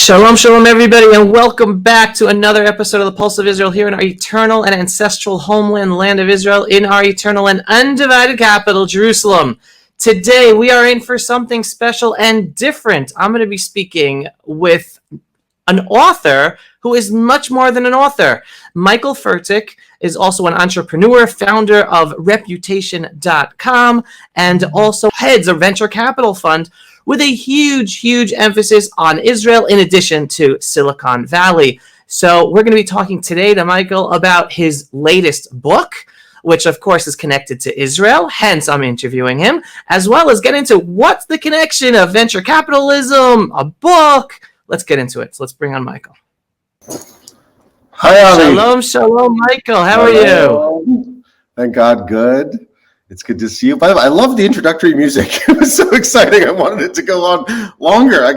Shalom, shalom, everybody, and welcome back to another episode of the Pulse of Israel here in our eternal and ancestral homeland, land of Israel, in our eternal and undivided capital, Jerusalem. Today, we are in for something special and different. I'm going to be speaking with an author who is much more than an author. Michael Furtick is also an entrepreneur, founder of Reputation.com, and also heads a venture capital fund with a huge emphasis on Israel in addition to Silicon Valley. So we're going to be talking today to Michael about his latest book, which of course is connected to Israel, hence I'm interviewing him, as well as get into what's the connection of venture capitalism, a book. Let's get into it. So let's bring on Michael. Hi, Ali. Shalom, Michael. How are you? Thank God, good. It's good to see you. By the way, I love the introductory music. It was so exciting. I wanted it to go on longer. I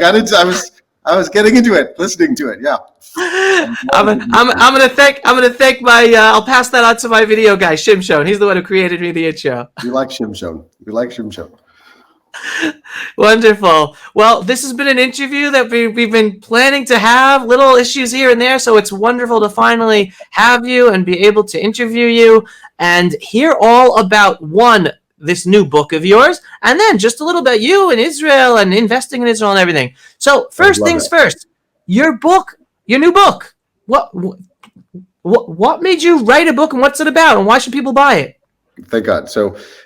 was getting into it, listening to it. Yeah. I'm gonna thank my. I'll pass that on to my video guy, Shimshon. He's the one who created me the intro. We like Shimshon. Wonderful. Well, this has been an interview that we've been planning to have, little issues here and there, so it's wonderful to finally have you and be able to interview you and hear all about, one, this new book of yours, and then just a little about you and Israel and investing in Israel and everything. So first things first, your new book. What made you write a book and what's it about and why should people buy it? Thank God.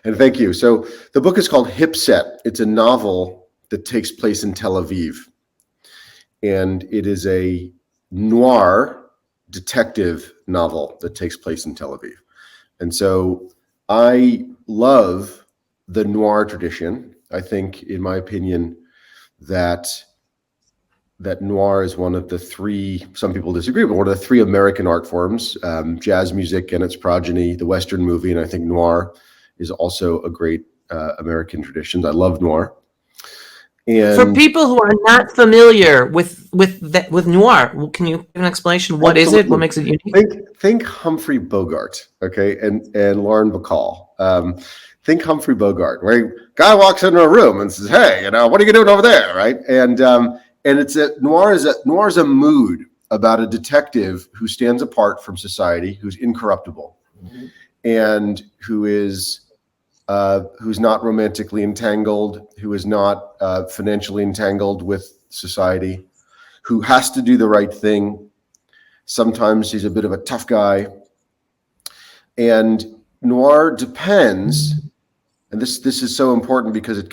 And thank you. So the book is called Hipset. It's a novel that takes place in Tel Aviv. And it is a noir detective novel that takes place in Tel Aviv. And so I love the noir tradition. I think, in my opinion, that noir is one of the three, some people disagree, but one of the three American art forms, jazz music and its progeny, the Western movie, and I think noir is also a great American tradition. I love noir. And for people who are not familiar with noir, can you give an explanation? What is it? What makes it unique? Think Humphrey Bogart, okay, and Lauren Bacall. Think Humphrey Bogart, where a guy walks into a room and says, "Hey, what are you doing over there?" Right? And it's noir is a mood about a detective who stands apart from society, who's incorruptible, and who's not romantically entangled, who is not financially entangled with society, who has to do the right thing. Sometimes he's a bit of a tough guy, and noir depends. And this is so important because it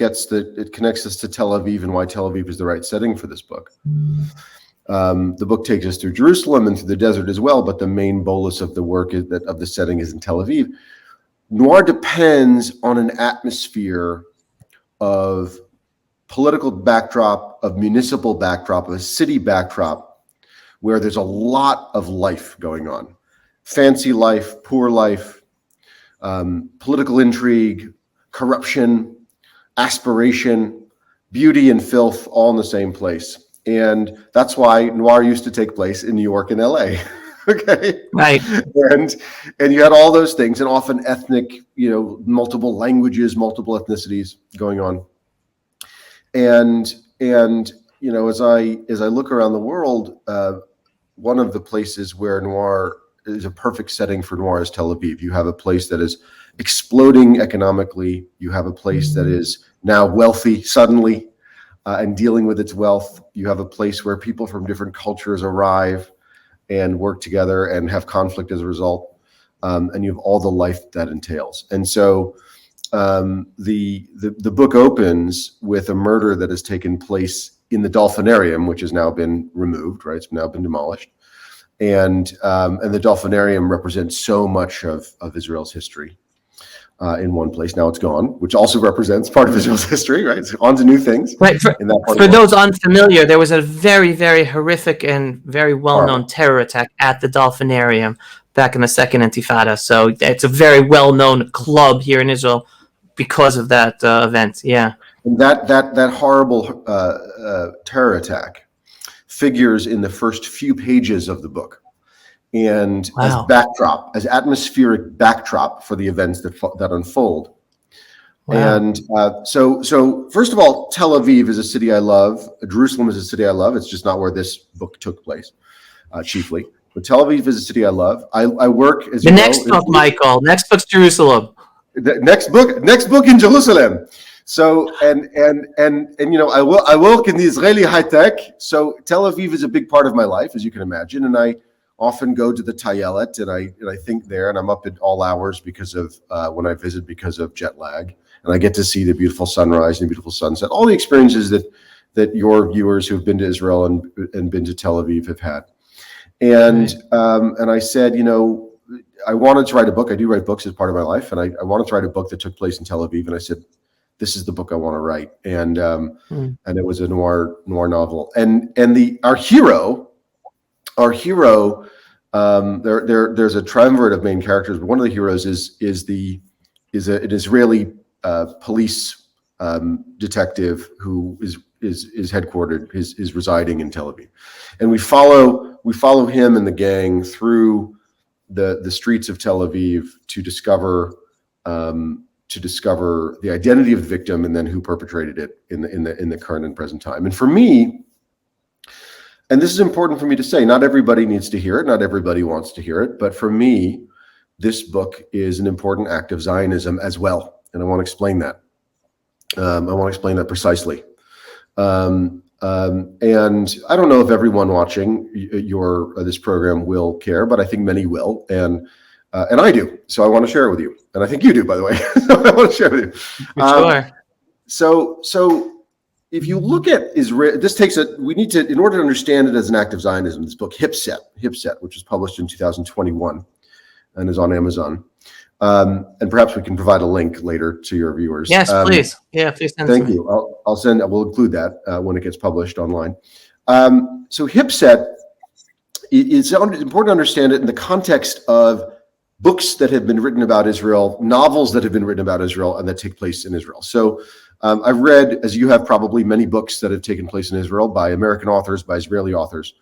connects us to Tel Aviv and why Tel Aviv is the right setting for this book. The book takes us through Jerusalem and through the desert as well, but the main bolus of the work of the setting is in Tel Aviv. Noir depends on an atmosphere of political backdrop, of municipal backdrop, of a city backdrop, where there's a lot of life going on. Fancy life, poor life, political intrigue, corruption, aspiration, beauty and filth, all in the same place. And that's why noir used to take place in New York and LA. Okay. Right. And you had all those things, and often ethnic, multiple languages, multiple ethnicities going on. And as I look around the world, one of the places where noir is a perfect setting for noir is Tel Aviv. You have a place that is exploding economically. You have a place that is now wealthy suddenly and dealing with its wealth. You have a place where people from different cultures arrive and work together and have conflict as a result. And you have all the life that entails. And so the book opens with a murder that has taken place in the Dolphinarium, which has now been removed, right? It's now been demolished. And the Dolphinarium represents so much of Israel's history in one place. Now it's gone, which also represents part of Israel's history, right? It's on to new things. Right. For those unfamiliar, there was a very, very horrific and very well-known terror attack at the Dolphinarium back in the Second Intifada. So it's a very well-known club here in Israel because of that event. Yeah. And that horrible terror attack figures in the first few pages of the book, and as atmospheric backdrop for the events that unfold. Wow. And so first of all, Tel Aviv is a city I love. Jerusalem is a city I love. It's just not where this book took place, chiefly. But Tel Aviv is a city I love. I work, as The you next know, book, Michael. Next book's Jerusalem. the next book in Jerusalem. So and you know, I work in the Israeli high tech. So Tel Aviv is a big part of my life, as you can imagine, and I often go to the Tayelet and I think there, and I'm up at all hours because of when I visit because of jet lag, and I get to see the beautiful sunrise and the beautiful sunset, all the experiences that your viewers who've been to Israel and been to Tel Aviv have had. And and I said, you know, I wanted to write a book. I do write books as part of my life, and I wanted to write a book that took place in Tel Aviv. And I said, this is the book I want to write. And it was a noir novel. And our hero, there's a triumvirate of main characters, but one of the heroes is an Israeli police detective who is headquartered, is residing in Tel Aviv, and we follow him and the gang through the streets of Tel Aviv to discover the identity of the victim and then who perpetrated it in the current and present time. And for me, and this is important for me to say, not everybody needs to hear it, not everybody wants to hear it, but for me, this book is an important act of Zionism as well, and I want to explain that. I want to explain that precisely. And I don't know if everyone watching this program will care, but I think many will, and I do. So I want to share it with you, and I think you do, by the way. I want to share it with you. Sure. So if you look at Israel, we need to, in order to understand it as an act of Zionism, this book Hipset, which was published in 2021 and is on Amazon. And perhaps we can provide a link later to your viewers. Yes, please. Yeah, please send it. Thank you. We'll include that when it gets published online. So Hipset, it's important to understand it in the context of books that have been written about Israel, novels that have been written about Israel, and that take place in Israel. So I've read, as you have probably, many books that have taken place in Israel by American authors, by Israeli authors.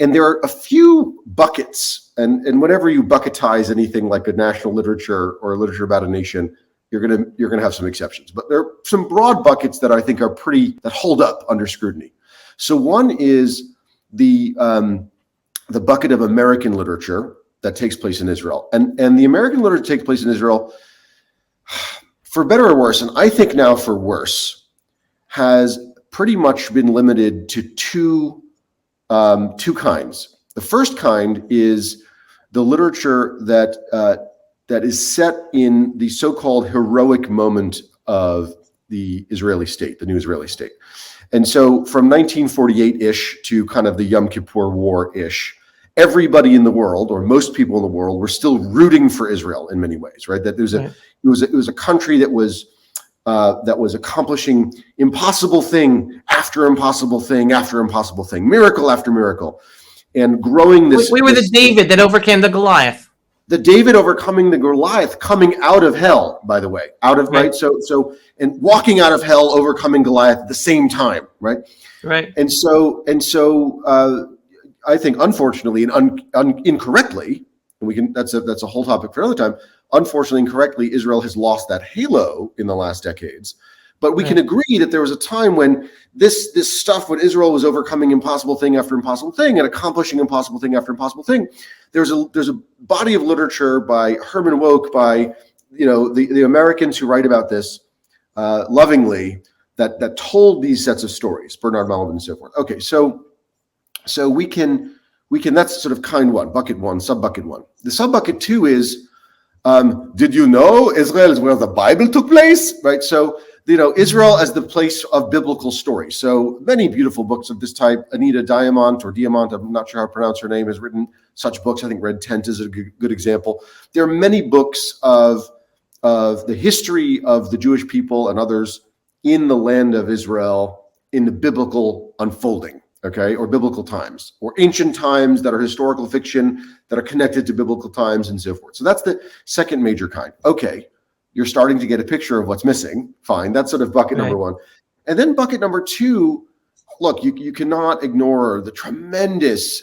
And there are a few buckets, and whenever you bucketize anything like a national literature or a literature about a nation, you're gonna have some exceptions. But there are some broad buckets that I think that hold up under scrutiny. So one is the bucket of American literature that takes place in Israel, and the American literature takes place in Israel, for better or worse, and I think now for worse, has pretty much been limited to two kinds. The first kind is the literature that is set in the so-called heroic moment of the Israeli state, the new Israeli state. And so from 1948-ish to kind of the Yom Kippur War-ish, everybody in the world, or most people in the world, were still rooting for Israel in many ways, right? That it was a country that was accomplishing impossible thing after impossible thing after impossible thing, miracle after miracle, and growing this. We were the David that overcame the Goliath. The David overcoming the Goliath, coming out of hell, by the way, right. So and walking out of hell, overcoming Goliath at the same time, right? Right. And so I think, unfortunately and incorrectly, and that's a whole topic for another time. Unfortunately, incorrectly, Israel has lost that halo in the last decades. But we can agree that there was a time when this stuff, when Israel was overcoming impossible thing after impossible thing and accomplishing impossible thing after impossible thing, there's a body of literature by Herman Wouk, by the Americans who write about this lovingly, that told these sets of stories, Bernard Malamud and so forth. Okay, so we can that's sort of kind one, bucket one, sub bucket one. The sub bucket two is, did you know Israel is where the Bible took place, right? So Israel as the place of biblical stories. So many beautiful books of this type. Anita Diamant, I'm not sure how to pronounce her name, has written such books. I think Red Tent is a good example. There are many books of the history of the Jewish people and others in the land of Israel in the biblical unfolding, okay, or biblical times, or ancient times that are historical fiction that are connected to biblical times and so forth. So that's the second major kind. Okay, you're starting to get a picture of what's missing. Fine, that's sort of bucket number one. And then bucket number two, look, you cannot ignore the tremendous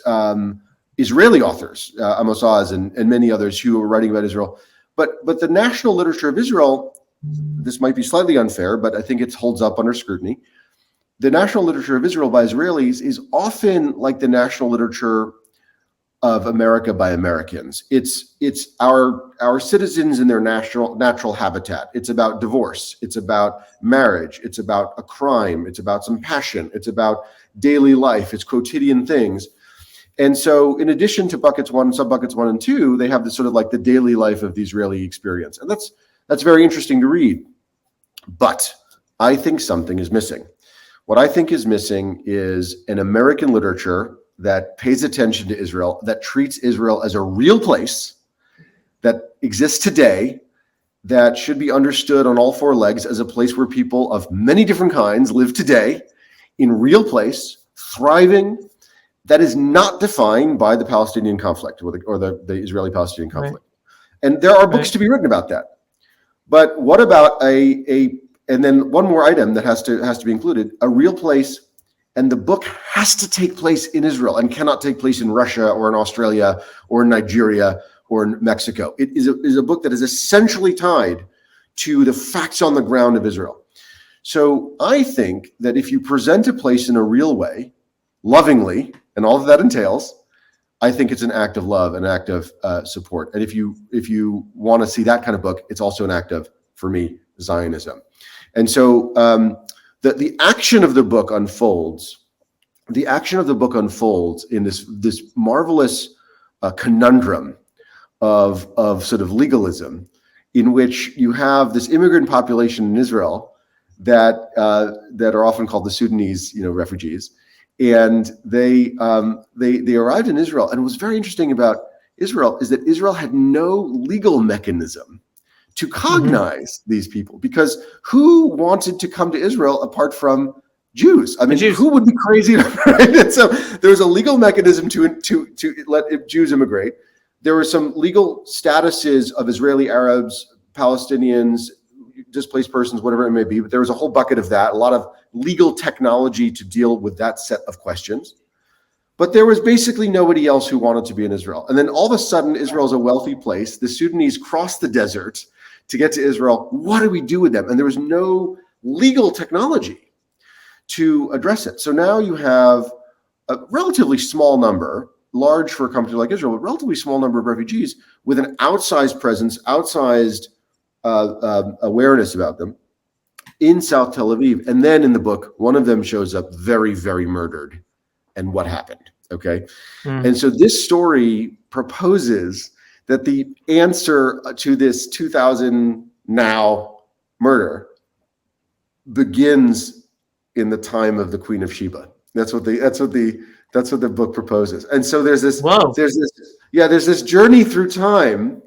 Israeli authors, Amos Oz and many others who are writing about Israel. But the national literature of Israel this might be slightly unfair, but I think it holds up under scrutiny. The national literature of Israel by Israelis is often like the national literature of America by Americans. It's our citizens in their natural habitat. It's about divorce. It's about marriage. It's about a crime. It's about some passion. It's about daily life. It's quotidian things. And so in addition to buckets 1, sub-buckets 1 and 2, they have this sort of like the daily life of the Israeli experience. And that's very interesting to read. But I think something is missing. What I think is missing is an American literature that pays attention to Israel, that treats Israel as a real place that exists today, that should be understood on all 4 legs as a place where people of many different kinds live today, in real place, thriving, that is not defined by the Palestinian conflict or the Israeli-Palestinian conflict. Right. And there are books to be written about that. But what about and then one more item that has to be included, a real place. And the book has to take place in Israel and cannot take place in Russia or in Australia or in Nigeria or in Mexico. It is a book that is essentially tied to the facts on the ground of Israel. So I think that if you present a place in a real way, lovingly, and all that entails, I think it's an act of love, an act of support. And if you want to see that kind of book, it's also an act of, for me, Zionism. And so the action of the book unfolds. The action of the book unfolds in this marvelous conundrum of sort of legalism, in which you have this immigrant population in Israel that are often called the Sudanese, refugees, and they arrived in Israel. And what's very interesting about Israel is that Israel had no legal mechanism to cognize these people, because who wanted to come to Israel apart from Jews? I mean, who would be crazy? Right? And so there was a legal mechanism to let Jews immigrate. There were some legal statuses of Israeli Arabs, Palestinians, displaced persons, whatever it may be. But there was a whole bucket of that, a lot of legal technology to deal with that set of questions. But there was basically nobody else who wanted to be in Israel. And then all of a sudden, Israel's a wealthy place. The Sudanese crossed the desert to get to Israel. What do we do with them? And there was no legal technology to address it. So now you have a relatively small number, large for a country like Israel, but relatively small number of refugees with an outsized presence, outsized awareness about them in South Tel Aviv. And then in the book, one of them shows up very, very murdered. And what happened? Okay. And so this story proposes that the answer to this 2000 now murder begins in the time of the Queen of Sheba. That's what the book proposes. And so there's this journey through time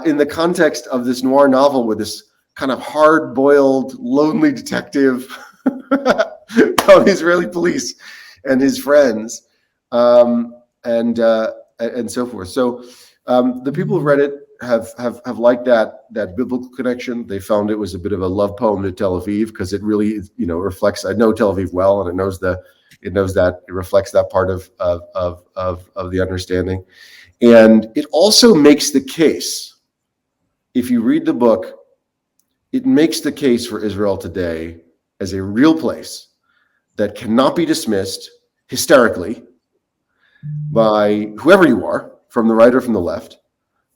in the context of this noir novel with this kind of hard-boiled, lonely detective called Israeli police and his friends, and so forth. So the people who've read it have liked that biblical connection. They found it was a bit of a love poem to Tel Aviv, because it really, reflects. I know Tel Aviv well, and it knows that it reflects that part of the understanding. And it also makes the case, if you read the book, it makes the case for Israel today as a real place that cannot be dismissed hysterically by whoever you are, from the right or from the left,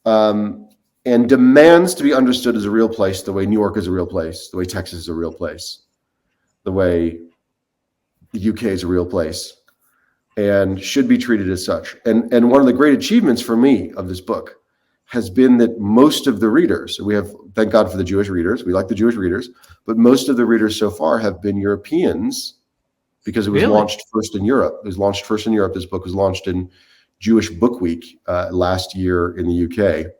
and demands to be understood as a real place, the way New York is a real place, the way Texas is a real place, the way the UK is a real place, and should be treated as such. And one of the great achievements for me of this book has been that most of the readers, we have, thank God for the Jewish readers, we like the Jewish readers, but most of the readers so far have been Europeans, because it was launched first in Europe. It was launched first in Europe. This book was launched in Jewish Book Week last year in the UK,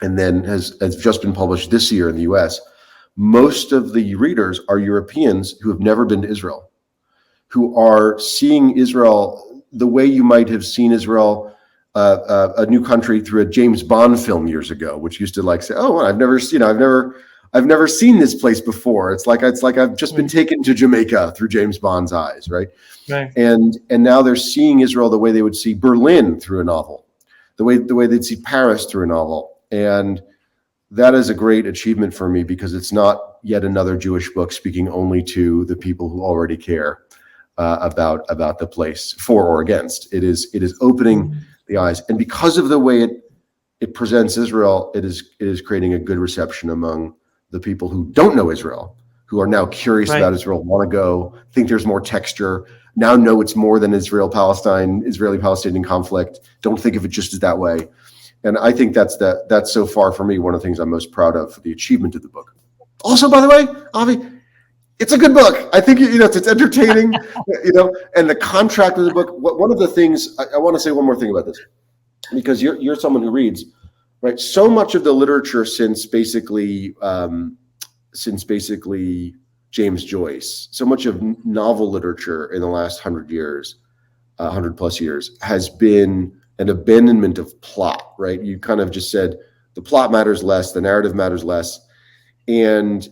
and then has just been published this year in the US. Most of the readers are Europeans who have never been to Israel, who are seeing Israel the way you might have seen Israel, a new country, through a James Bond film years ago, which used to say, "Oh, well, I've never seen this place before." It's like I've just been taken to Jamaica through James Bond's eyes, right? Right. And now they're seeing Israel the way they would see Berlin through a novel, the way they'd see Paris through a novel. And that is a great achievement for me, because it's not yet another Jewish book speaking only to the people who already care about the place, for or against. It is opening the eyes, and because of the way it presents Israel, it is creating a good reception among the people who don't know Israel, who are now curious about Israel, want to go, think there's more texture, now know it's more than Israeli-Palestinian conflict, don't think of it just as that way. And I think that's so far for me one of the things I'm most proud of for the achievement of the book. Also, by the way, Avi, it's a good book. I think it's entertaining, and the contract of the book. One of the things I want to say one more thing about this, because you're someone who reads, right? So much of the literature since basically James Joyce, so much of novel literature in the last 100 plus years, has been an abandonment of plot, right? You kind of just said the plot matters less, the narrative matters less. And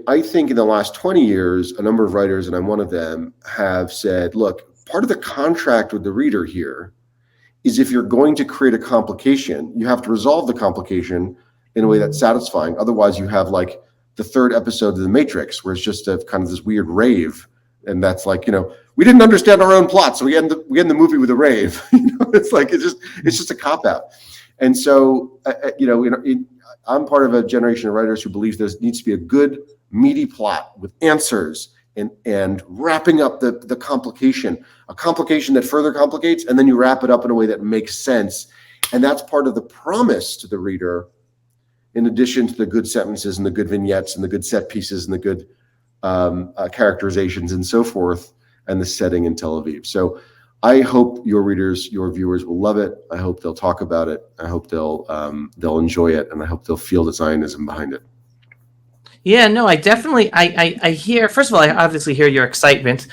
I think in the last 20 years, a number of writers, and I'm one of them, have said, look, part of the contract with the reader here is if you're going to create a complication, you have to resolve the complication in a way that's satisfying. Otherwise, you have like the third episode of The Matrix, where it's just a kind of this weird rave. And that's like, we didn't understand our own plot, so we end the movie with a rave. It's like it's just a cop out. And so, I'm part of a generation of writers who believes there needs to be a good, meaty plot with answers and wrapping up the complication, a complication that further complicates, and then you wrap it up in a way that makes sense. And that's part of the promise to the reader, in addition to the good sentences and the good vignettes and the good set pieces and the good characterizations and so forth, and the setting in Tel Aviv. So I hope your readers, your viewers will love it. I hope they'll talk about it. I hope they'll enjoy it, and I hope they'll feel the Zionism behind it. Yeah, no, I definitely, I hear, first of all, I obviously hear your excitement.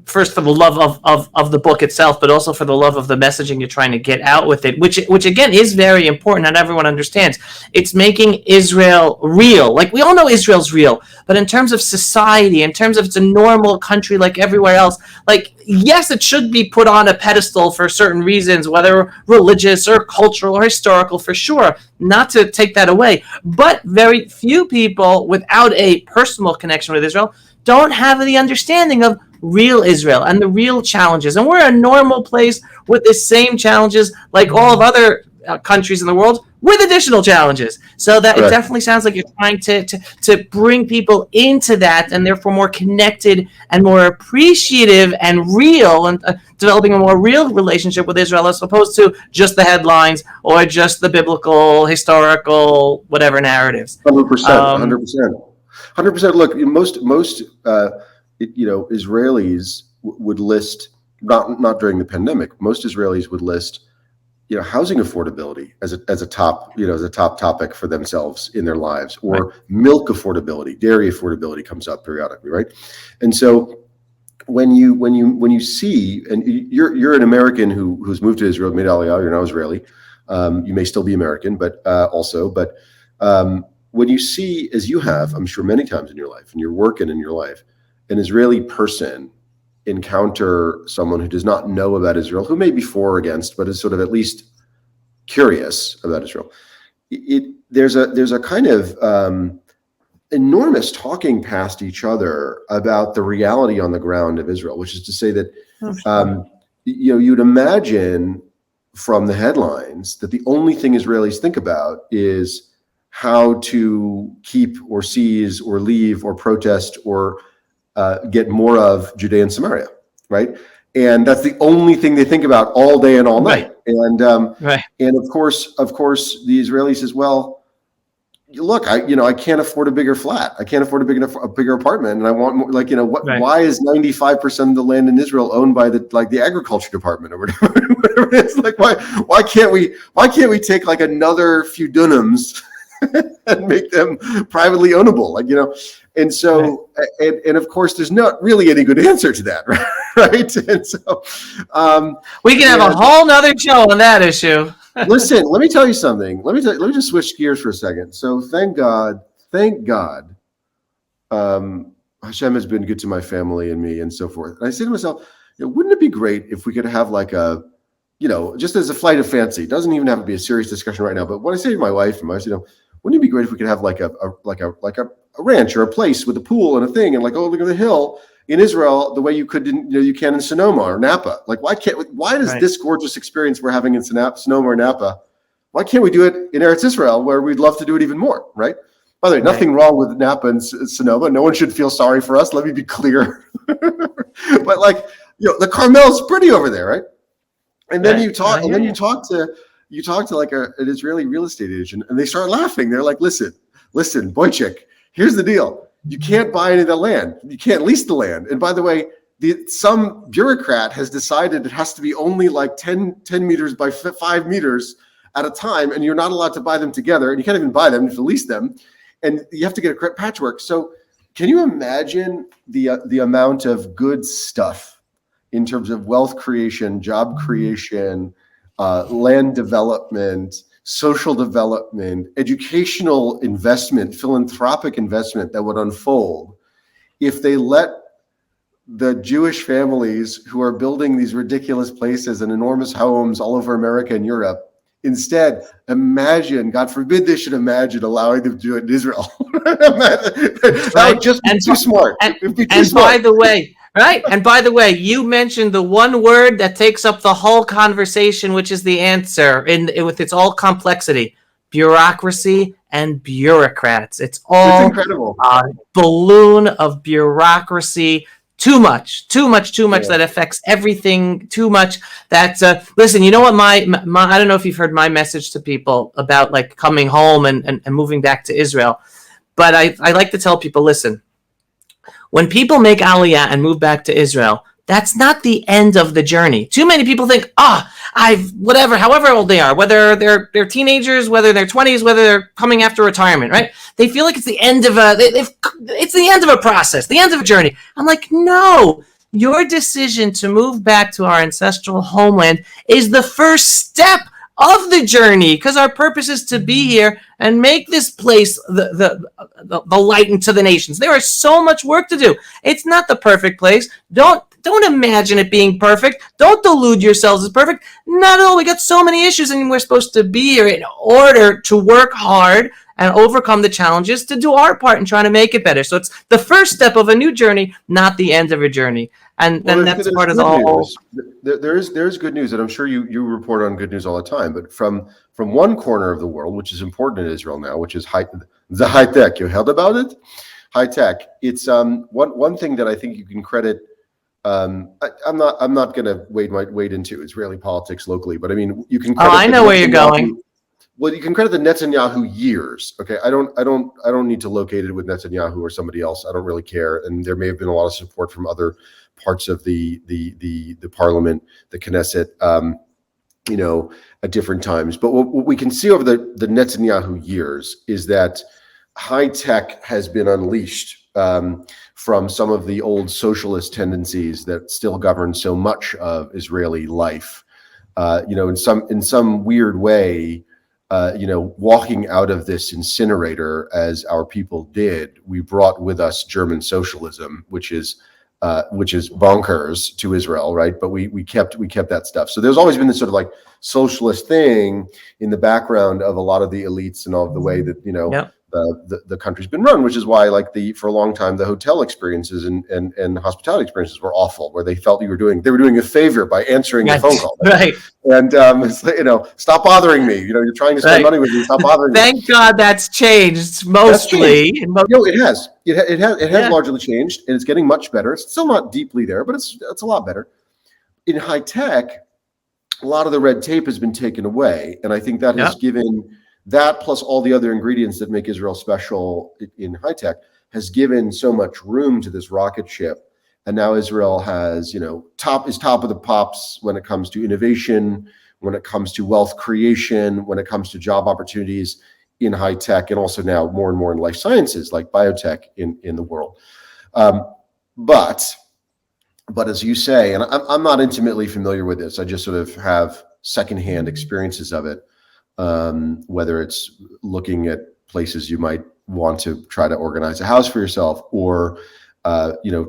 First for the love of the book itself, but also for the love of the messaging you're trying to get out with it, which again is very important. Not everyone understands. It's making Israel real. Like, we all know Israel's real, but in terms of society, in terms of it's a normal country like everywhere else, like, yes, it should be put on a pedestal for certain reasons, whether religious or cultural or historical, for sure, not to take that away. But very few people without a personal connection with Israel don't have the understanding of real Israel and the real challenges. And we're a normal place with the same challenges like all of other countries in the world, with additional challenges. So that It definitely sounds like you're trying to bring people into that, and therefore more connected and more appreciative and real, and developing a more real relationship with Israel, as opposed to just the headlines or just the biblical, historical, whatever narratives. 100%. 100%. Look, most Israelis would list, not during the pandemic, most Israelis would list housing affordability as a top topic for themselves in their lives, or milk affordability, dairy affordability comes up periodically, right? And so when you see, and you're an American who's moved to Israel, made Aliyah, you're now Israeli. You may still be American, but when you see, as you have, I'm sure many times in your life, in your work and in your life, an Israeli person encounter someone who does not know about Israel, who may be for or against, but is sort of at least curious about Israel, there's a kind of enormous talking past each other about the reality on the ground of Israel, which is to say that you'd imagine from the headlines that the only thing Israelis think about is how to keep or seize or leave or protest or get more of Judea and Samaria, right? And that's the only thing they think about all day and all night. And and of course, the Israeli says, well, look, I can't afford a bigger flat. I can't afford a bigger apartment, and I want more. Like, why is 95% of the land in Israel owned by the agriculture department or whatever? It's like, why can't we take like another few dunams and make them privately ownable, and so and of course there's not really any good answer to that, right? And so we can have a whole nother show on that issue. Listen, let me tell you something. Let me just switch gears for a second. So thank God, Hashem has been good to my family and me and so forth. And I say to myself, wouldn't it be great if we could have like a just as a flight of fancy, it doesn't even have to be a serious discussion right now. But when I say to my wife and my wife, wouldn't it be great if we could have like a ranch or a place with a pool and a thing, and like, oh, look at the hill in Israel, the way you can in Sonoma or Napa. Like, why does this gorgeous experience we're having in Sonoma or Napa, why can't we do it in Eretz Israel, where we'd love to do it even more, right? By the way, nothing wrong with Napa and Sonoma. No one should feel sorry for us. Let me be clear. But like, the Carmel's pretty over there, right? And then you talk to like an Israeli real estate agent, and they start laughing. They're like, listen, Boychik, here's the deal. You can't buy any of the land. You can't lease the land. And by the way, some bureaucrat has decided it has to be only like 10 meters by 5 meters at a time, and you're not allowed to buy them together, and you can't even buy them, you have to lease them, and you have to get a patchwork. So can you imagine the amount of good stuff in terms of wealth creation, job creation, land development, social development, educational investment, philanthropic investment that would unfold if they let the Jewish families who are building these ridiculous places and enormous homes all over America and Europe instead imagine, God forbid they should imagine allowing them to do it in Israel. That would just be too smart. By the way, right? And by the way, you mentioned the one word that takes up the whole conversation, which is the answer with its all complexity: bureaucracy and bureaucrats. It's all incredible. A balloon of bureaucracy. Too much that affects everything. Too much. That's listen. You know what? My I don't know if you've heard my message to people about like coming home and moving back to Israel, but I like to tell people, listen. When people make Aliyah and move back to Israel, that's not the end of the journey. Too many people think, however old they are, whether they're teenagers, whether they're 20s, whether they're coming after retirement, right? They feel like it's the end of a process, the end of a journey. I'm like, no. Your decision to move back to our ancestral homeland is the first step of the journey, because our purpose is to be here and make this place the light into the nations. There is so much work to do. It's not the perfect place. Don't imagine it being perfect. Don't delude yourselves as perfect. Not at all. We got so many issues, and we're supposed to be here in order to work hard and overcome the challenges to do our part in trying to make it better. So it's the first step of a new journey, not the end of a journey. And then that's part of the whole. There's good news, and I'm sure you report on good news all the time. But from one corner of the world, which is important in Israel now, which is the high tech. You heard about it? High tech. It's one thing that I think you can credit. I'm not going to wade into Israeli politics locally, but I mean you can. I know where you're going. Well, you can credit the Netanyahu years. Okay, I don't need to locate it with Netanyahu or somebody else. I don't really care. And there may have been a lot of support from other parts of the parliament, the Knesset, at different times. But what we can see over the Netanyahu years is that high tech has been unleashed from some of the old socialist tendencies that still govern so much of Israeli life. In some weird way. Walking out of this incinerator as our people did, we brought with us German socialism, which is bonkers to Israel, right? But we kept that stuff. So there's always been this sort of like socialist thing in the background of a lot of the elites and all of the way that the country's been run, which is why for a long time the hotel experiences and hospitality experiences were awful, where they felt they were doing a favor by answering a phone call, right? And stop bothering me. You're trying to spend money with me. Stop bothering me. Thank God that's changed mostly. It has. It has largely changed, and it's getting much better. It's still not deeply there, but it's a lot better. In high tech, a lot of the red tape has been taken away, and I think that has given. That plus all the other ingredients that make Israel special in high tech has given so much room to this rocket ship. And now Israel has, top of the pops when it comes to innovation, when it comes to wealth creation, when it comes to job opportunities in high tech, and also now more and more in life sciences like biotech in the world. But as you say, and I'm not intimately familiar with this, I just sort of have secondhand experiences of it. Whether it's looking at places you might want to try to organize a house for yourself, or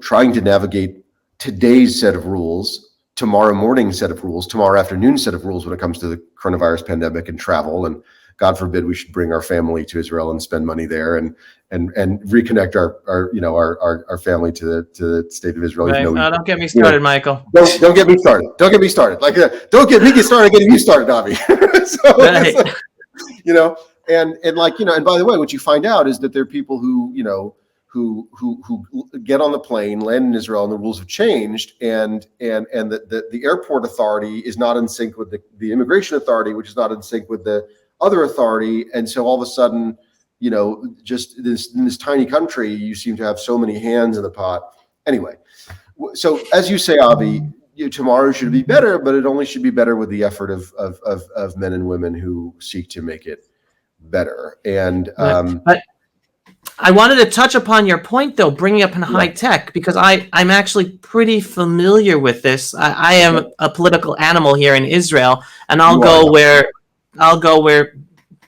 trying to navigate today's set of rules tomorrow morning set of rules, tomorrow afternoon set of rules when it comes to the coronavirus pandemic and travel. And God forbid we should bring our family to Israel and spend money there and reconnect our family to the state of Israel. Right. Even though Don't get me started, Michael. Don't get me started. Don't get me started. Like don't get me started getting you started, Avi. So Right. and by the way, what you find out is that there are people who get on the plane, land in Israel, and the rules have changed, and the airport authority is not in sync with the immigration authority, which is not in sync with the other authority, and so all of a sudden, just in this tiny country, you seem to have so many hands in the pot. Anyway, so as you say, Avi, tomorrow should be better, but it only should be better with the effort of men and women who seek to make it better. And but I wanted to touch upon your point, though, bringing up in high tech, because I'm actually pretty familiar with this. I am a political animal here in Israel, and I'll go where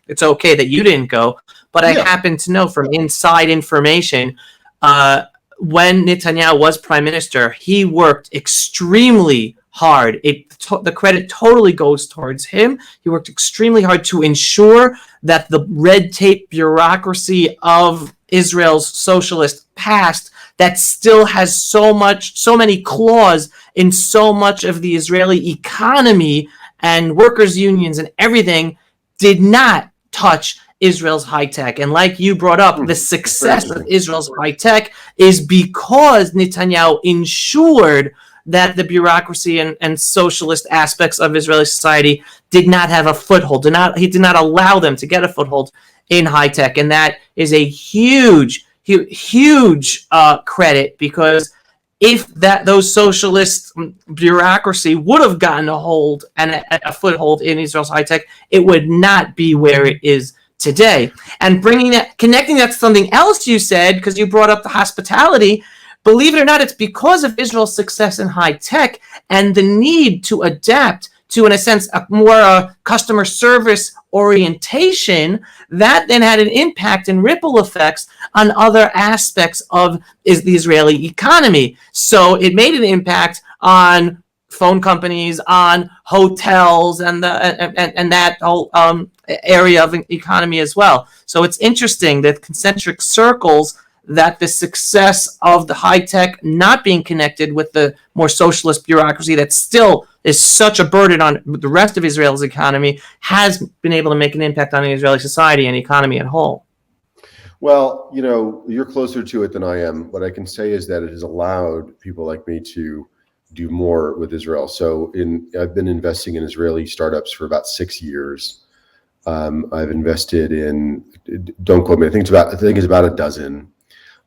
it's okay that you didn't go. But I happen to know from inside information, when Netanyahu was prime minister, he worked extremely hard. The credit totally goes towards him. He worked extremely hard to ensure that the red tape bureaucracy of Israel's socialist past that still has so many claws in so much of the Israeli economy and workers' unions and everything did not touch Israel's high tech. And like you brought up, the success of Israel's high tech is because Netanyahu ensured that the bureaucracy and socialist aspects of Israeli society did not have a foothold. He did not allow them to get a foothold in high tech. And that is a huge credit, because if those socialist bureaucracy would have gotten a hold and a foothold in Israel's high tech, it would not be where it is today. And connecting that to something else you said, because you brought up the hospitality, believe it or not, it's because of Israel's success in high tech and the need to adapt to, in a sense, a more customer service orientation that then had an impact and ripple effects on other aspects of the Israeli economy. So it made an impact on phone companies, on hotels, and that whole area of economy as well. So it's interesting that concentric circles, that the success of the high tech not being connected with the more socialist bureaucracy that still is such a burden on the rest of Israel's economy has been able to make an impact on the Israeli society and economy at whole. Well, you're closer to it than I am. What I can say is that it has allowed people like me to do more with Israel. So I've been investing in Israeli startups for about 6 years. I've invested in, don't quote me, I think it's about a dozen.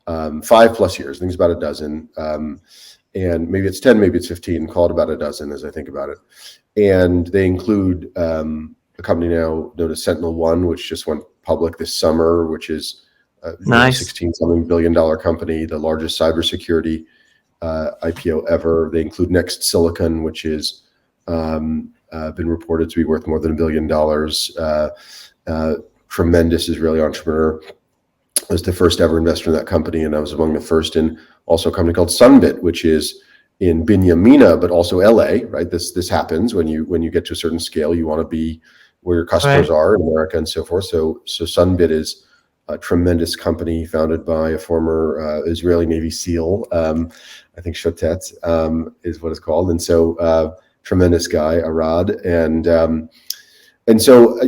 5+ years. I think it's about a dozen. And maybe it's 10, maybe it's 15, call it about a dozen as I think about it. And they include a company now known as Sentinel One, which just went public this summer, which is a $16-something billion company, the largest cybersecurity IPO ever. They include Next Silicon, which is been reported to be worth more than $1 billion. Tremendous Israeli entrepreneur. I was the first ever investor in that company, and I was among the first in also a company called Sunbit, which is in Binyamina, but also LA, right? This happens when you get to a certain scale, you want to be where your customers are in America and so forth. So Sunbit is a tremendous company founded by a former Israeli Navy SEAL. I think Shotet is what it's called. And so tremendous guy, Arad. And so,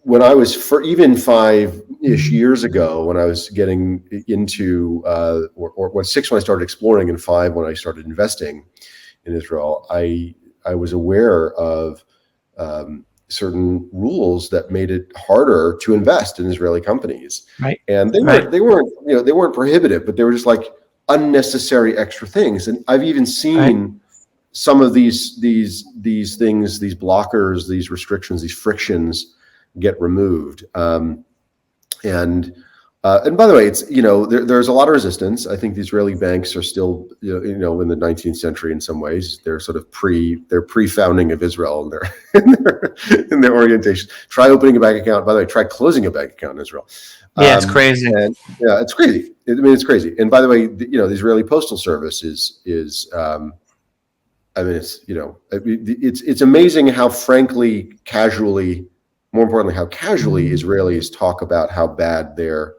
when I was even 5-ish years ago, when I was getting into, or 6 when I started exploring, and 5 when I started investing in Israel, I was aware of certain rules that made it harder to invest in Israeli companies. Right. And they weren't prohibitive, but they were just like unnecessary extra things. And I've even seen some of these things, these blockers, these restrictions, these frictions get removed. And by the way, it's there's a lot of resistance. I think the Israeli banks are still in the 19th century in some ways. They're sort of pre-founding of Israel in their orientation. Try opening a bank account. By the way, try closing a bank account in Israel. Yeah, it's crazy. It's crazy. It's crazy. And by the way, the Israeli Postal Service is I mean, it's amazing how frankly, casually, more importantly, how casually Israelis talk about how bad their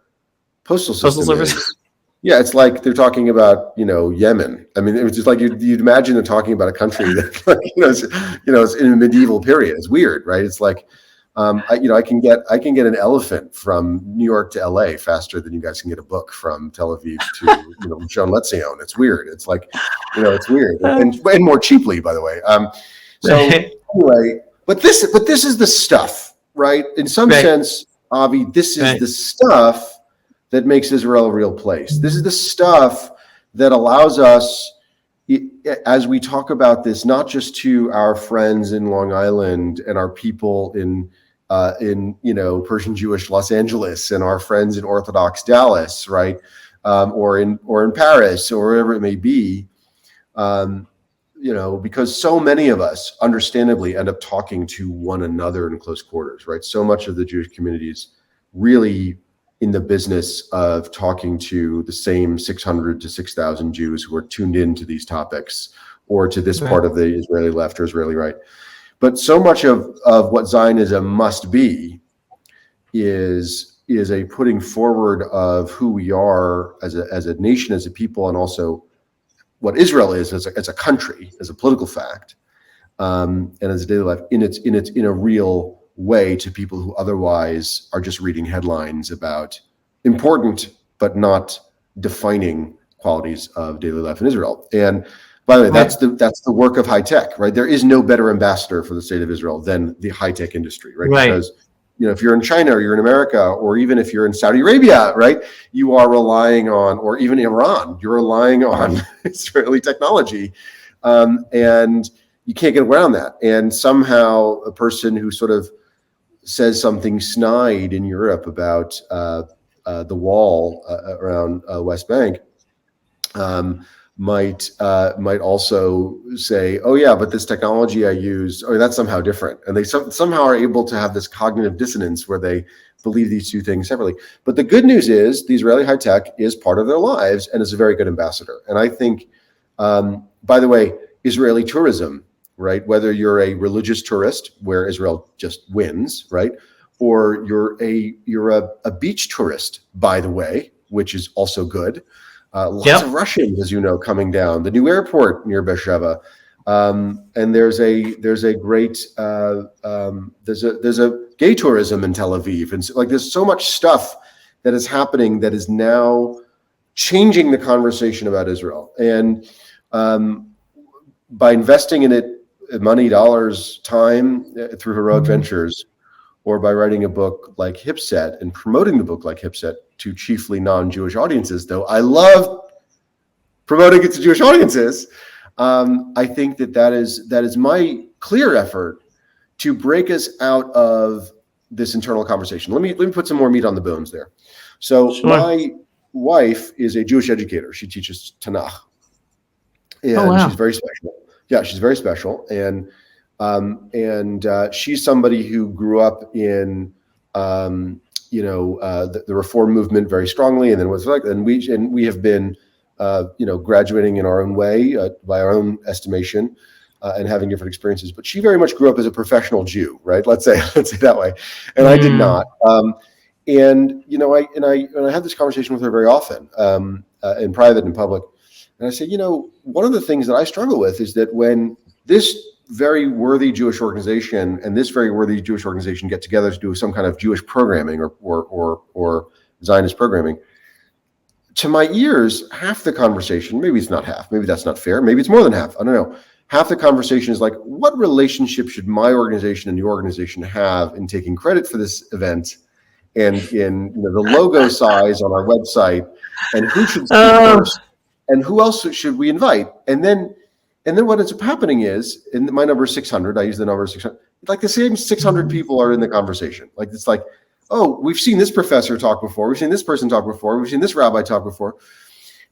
postal system is. Yeah, it's like they're talking about, Yemen. I mean, it's just like you'd imagine they're talking about a country that, like, it's in a medieval period. It's weird, right? It's like, I can get an elephant from New York to LA faster than you guys can get a book from Tel Aviv to, Jean Lezion. It's weird. It's like, it's weird, and more cheaply, by the way. So anyway, but this is the stuff, right? In some sense, Avi, this is the stuff that makes Israel a real place. This is the stuff that allows us, as we talk about this, not just to our friends in Long Island and our people in Persian Jewish Los Angeles and our friends in Orthodox Dallas, right, or in Paris or wherever it may be, because so many of us, understandably, end up talking to one another in close quarters, right? So much of the Jewish community is really in the business of talking to the same 600 to 6,000 Jews who are tuned into these topics, or to this part of the Israeli left or Israeli right. But so much of what Zionism must be is a putting forward of who we are as a nation, as a people, and also what Israel is as a country, as a political fact, and as a daily life in a real way to people who otherwise are just reading headlines about important but not defining qualities of daily life in Israel. And by the way, that's the work of high tech, right? There is no better ambassador for the state of Israel than the high tech industry, right? Because if you're in China or you're in America, or even if you're in Saudi Arabia, right, you are relying on, or even Iran, you're relying on Israeli technology, and you can't get around that. And somehow a person who sort of says something snide in Europe about the wall around West Bank might also say, "Oh yeah, but this technology I use, that's somehow different," and they somehow are able to have this cognitive dissonance where they believe these two things separately. But the good news is the Israeli high tech is part of their lives and is a very good ambassador. And I think, by the way, Israeli tourism, right? Whether you're a religious tourist where Israel just wins, right? Or you're a beach tourist, by the way, which is also good. Lots of Russians, as you know, coming down the new airport near Beersheba, and there's a great there's a gay tourism in Tel Aviv, and so, like, there's so much stuff that is happening that is now changing the conversation about Israel, and by investing in it, money, dollars, time, through heroic ventures, or by writing a book like Hipset and promoting the book like Hipset to chiefly non-Jewish audiences, though I love promoting it to Jewish audiences, I think that is my clear effort to break us out of this internal conversation. Let me put some more meat on the bones there. So my wife is a Jewish educator. She teaches Tanakh, and she's very special. Yeah, she's very special, and she's somebody who grew up in the Reform movement very strongly, and then was like, and we have been graduating in our own way, by our own estimation, and having different experiences. But she very much grew up as a professional Jew, right? Let's say that way, and I did not. And I have this conversation with her very often, in private and public. And I say, one of the things that I struggle with is that when this very worthy Jewish organization and this very worthy Jewish organization get together to do some kind of Jewish programming or Zionist programming, to my ears, half the conversation, maybe it's not half, maybe that's not fair, maybe it's more than half, I don't know. Half the conversation is like, what relationship should my organization and your organization have in taking credit for this event, and in the logo size on our website, and who should speak first, and who else should we invite? And then what ends up happening is, and my number is 600, I use the number 600, like the same 600 people are in the conversation. Like, it's like, oh, we've seen this professor talk before, we've seen this person talk before, we've seen this rabbi talk before.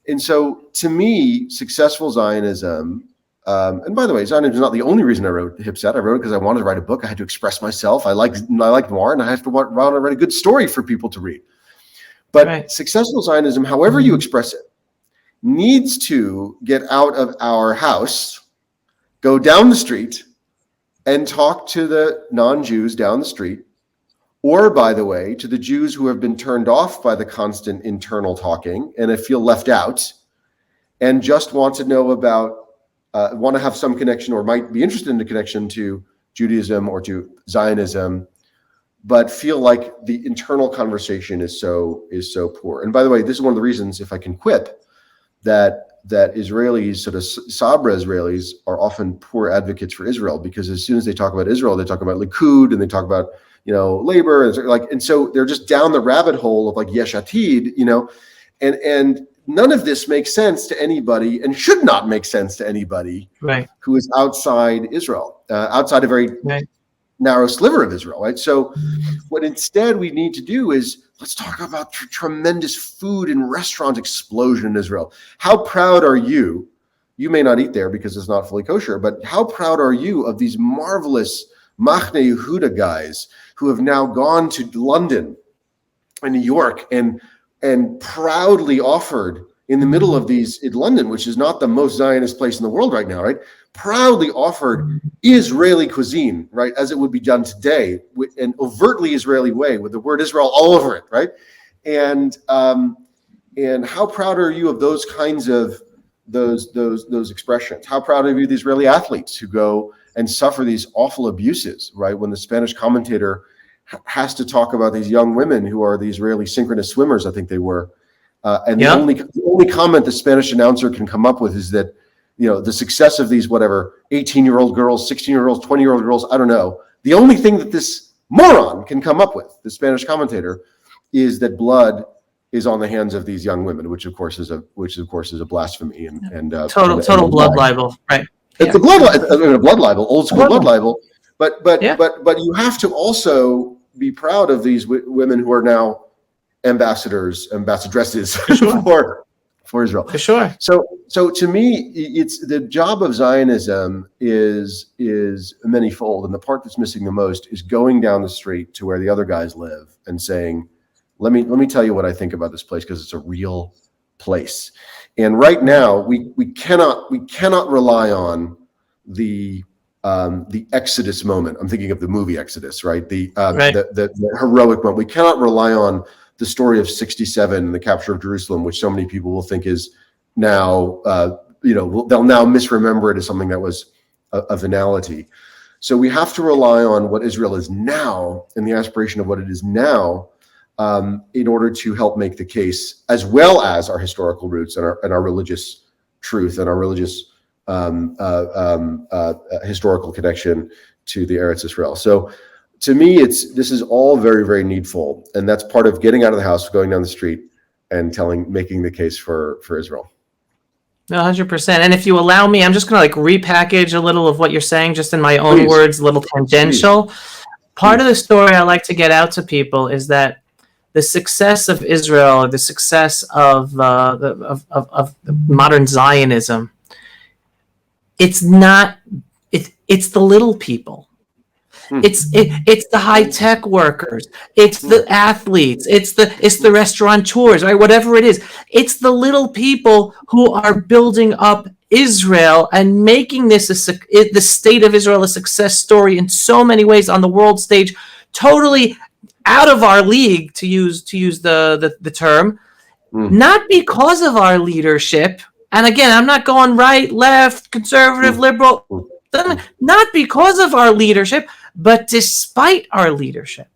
And so, to me, successful Zionism, and by the way, Zionism is not the only reason I wrote Hipset. I wrote it because I wanted to write a book. I had to express myself. I like noir, and I have to want to write a good story for people to read. But successful Zionism, however you express it, needs to get out of our house, go down the street and talk to the non-Jews down the street, or, by the way, to the Jews who have been turned off by the constant internal talking and feel left out and just want to know about, want to have some connection or might be interested in the connection to Judaism or to Zionism, but feel like the internal conversation is so poor. And by the way, this is one of the reasons, if I can quip, that Israelis, sort of Sabra Israelis, are often poor advocates for Israel, because as soon as they talk about Israel, they talk about Likud and they talk about, labor, and so they're just down the rabbit hole of like Yesh Atid, and none of this makes sense to anybody and should not make sense to anybody who is outside Israel, outside a very narrow sliver of Israel, right? So what instead we need to do is let's talk about tremendous food and restaurant explosion in Israel. How proud are you? You may not eat there because it's not fully kosher, but how proud are you of these marvelous Machne Yehuda guys who have now gone to London and New York and proudly offered in the middle of these, in London, which is not the most Zionist place in the world right now, right? Proudly offered Israeli cuisine, right, as it would be done today, with an overtly Israeli way, with the word Israel all over it, right? And how proud are you of those kinds of those expressions? How proud are you of the Israeli athletes who go and suffer these awful abuses, right? When the Spanish commentator has to talk about these young women who are the Israeli synchronous swimmers, I think they were, and the only comment the Spanish announcer can come up with is that, the success of these 18-year-old girls, 16-year-olds, 20-year-old girls, I don't know. The only thing that this moron can come up with, the Spanish commentator, is that blood is on the hands of these young women, which of course is a blasphemy and total blood libel, right? It's a blood libel, old school blood libel. But you have to also be proud of these women who are now ambassadresses for Israel. For sure. So to me, it's the job of Zionism is manyfold, and the part that's missing the most is going down the street to where the other guys live and saying, let me tell you what I think about this place, because it's a real place. And right now we cannot rely on the Exodus moment. I'm thinking of the movie Exodus, right? The heroic moment. We cannot rely on the story of 67 and the capture of Jerusalem, which so many people will think is now, they'll now misremember it as something that was a venality. So we have to rely on what Israel is now and the aspiration of what it is now, in order to help make the case, as well as our historical roots and our religious truth and our religious historical connection to the Eretz Israel. So to me, this is all very, very needful, and that's part of getting out of the house, going down the street, and making the case for Israel. 100%. And if you allow me, I'm just going to repackage a little of what you're saying, just in my own words, a little tangential. Part of the story I like to get out to people is that the success of Israel, or the success of modern Zionism, it's the little people. It's the high tech workers. It's the athletes. It's the restaurateurs, right? Whatever it is, it's the little people who are building up Israel and making this the state of Israel a success story in so many ways on the world stage, totally out of our league, to use the term, not because of our leadership. And again, I'm not going right, left, conservative, liberal, not because of our leadership, but despite our leadership.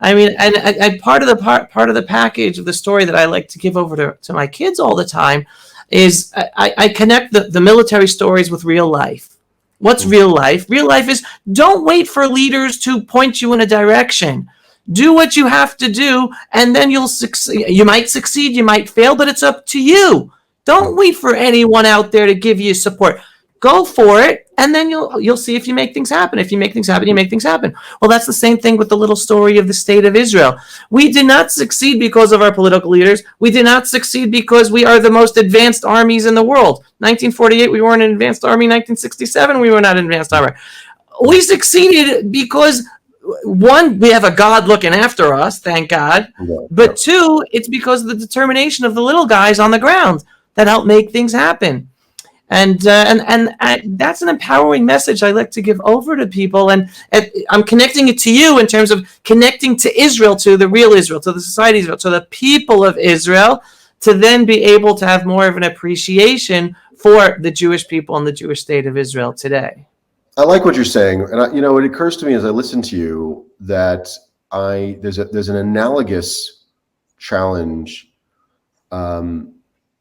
I mean, and part of the package of the story that I like to give over to my kids all the time is I connect the military stories with real life. What's real life? Real life is, don't wait for leaders to point you in a direction. Do what you have to do, and then you'll succeed. You might succeed, you might fail, but it's up to you. Don't wait for anyone out there to give you support. Go for it, and then you'll see if you make things happen. If you make things happen, you make things happen. Well, that's the same thing with the little story of the state of Israel. We did not succeed because of our political leaders. We did not succeed because we are the most advanced armies in the world. 1948, we weren't an advanced army. 1967, we were not an advanced army. We succeeded because, one, we have a God looking after us, thank God. But two, it's because of the determination of the little guys on the ground that help make things happen. And that's an empowering message I like to give over to people. And I'm connecting it to you in terms of connecting to Israel, to the real Israel, to the society of Israel, to the people of Israel, to then be able to have more of an appreciation for the Jewish people and the Jewish state of Israel today. I like what you're saying, and it occurs to me as I listen to you that there's an analogous challenge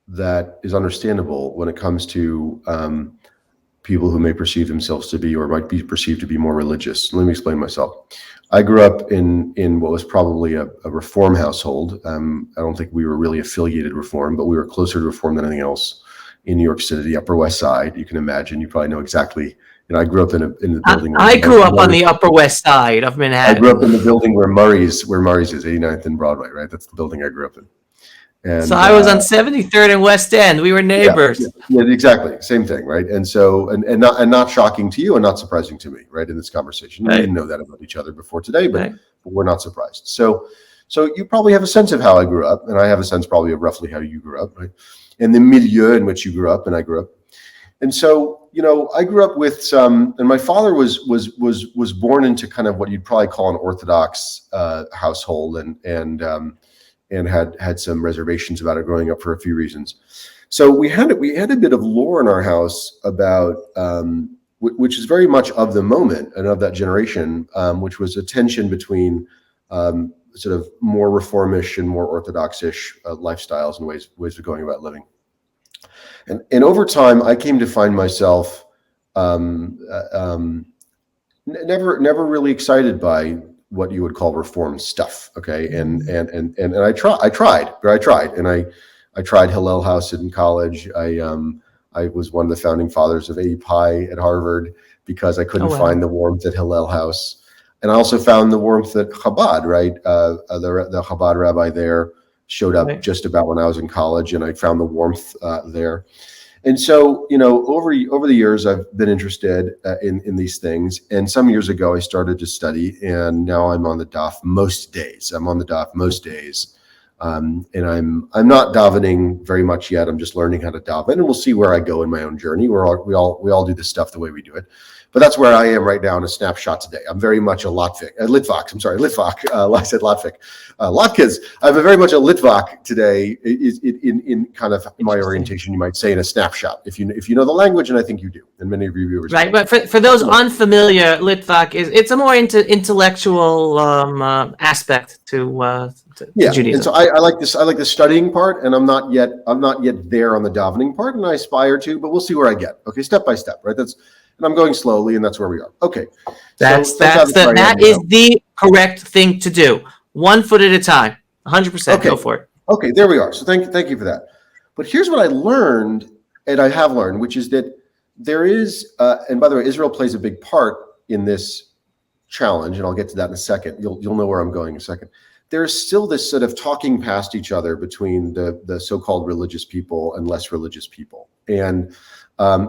that is understandable when it comes to people who may perceive themselves to be or might be perceived to be more religious. Let me explain myself. I grew up in what was probably a Reform household. I don't think we were really affiliated Reform, but we were closer to Reform than anything else in New York City, the Upper West Side. You can imagine. You probably know exactly. I grew up in the building. I grew up on the Upper West Side of Manhattan. I grew up in the building where Murray's is, 89th and Broadway, right? That's the building I grew up in. And, so I was on 73rd and West End. We were neighbors. Yeah, exactly. Same thing, right? And so, and not shocking to you and not surprising to me, right? In this conversation, we didn't know that about each other before today, but we're not surprised. So you probably have a sense of how I grew up, and I have a sense probably of roughly how you grew up, right? And the milieu in which you grew up and I grew up. And so, I grew up with some, and my father was born into kind of what you'd probably call an Orthodox household, and had some reservations about it growing up for a few reasons. So we had a bit of lore in our house about which is very much of the moment and of that generation, which was a tension between sort of more Reformish and more Orthodox-ish lifestyles and ways of going about living. And over time, I came to find myself never really excited by what you would call Reform stuff. Okay. And I tried, and I tried Hillel House in college. I was one of the founding fathers of API at Harvard because I couldn't find the warmth at Hillel House. And I also found the warmth at Chabad, right? The Chabad rabbi there showed up just about when I was in college, and I found the warmth there. And so, over the years, I've been interested in these things. And some years ago, I started to study, and now I'm on the daf most days. And I'm not davening very much yet. I'm just learning how to daven, and we'll see where I go in my own journey. We all do this stuff the way we do it. But that's where I am right now in a snapshot today. I'm very much a Litvak. I said Latvik. Latkes. I'm very much a Litvak today in kind of my orientation, you might say, in a snapshot. If you know the language, and I think you do, and many of your viewers do. Right, but for those unfamiliar, Litvak it's a more intellectual aspect to Judaism. And so I like this. I like the studying part, and I'm not yet there on the davening part, and I aspire to, but we'll see where I get. Okay, step by step, right? And I'm going slowly, and that's where we are. Okay. That is the correct thing to do. 1 foot at a time. 100%. Okay. Go for it. Okay, there we are. So thank you for that. But here's what I learned, and I have learned, which is that there is, and by the way, Israel plays a big part in this challenge, and I'll get to that in a second. You'll know where I'm going in a second. There's still this sort of talking past each other between the so-called religious people and less religious people. And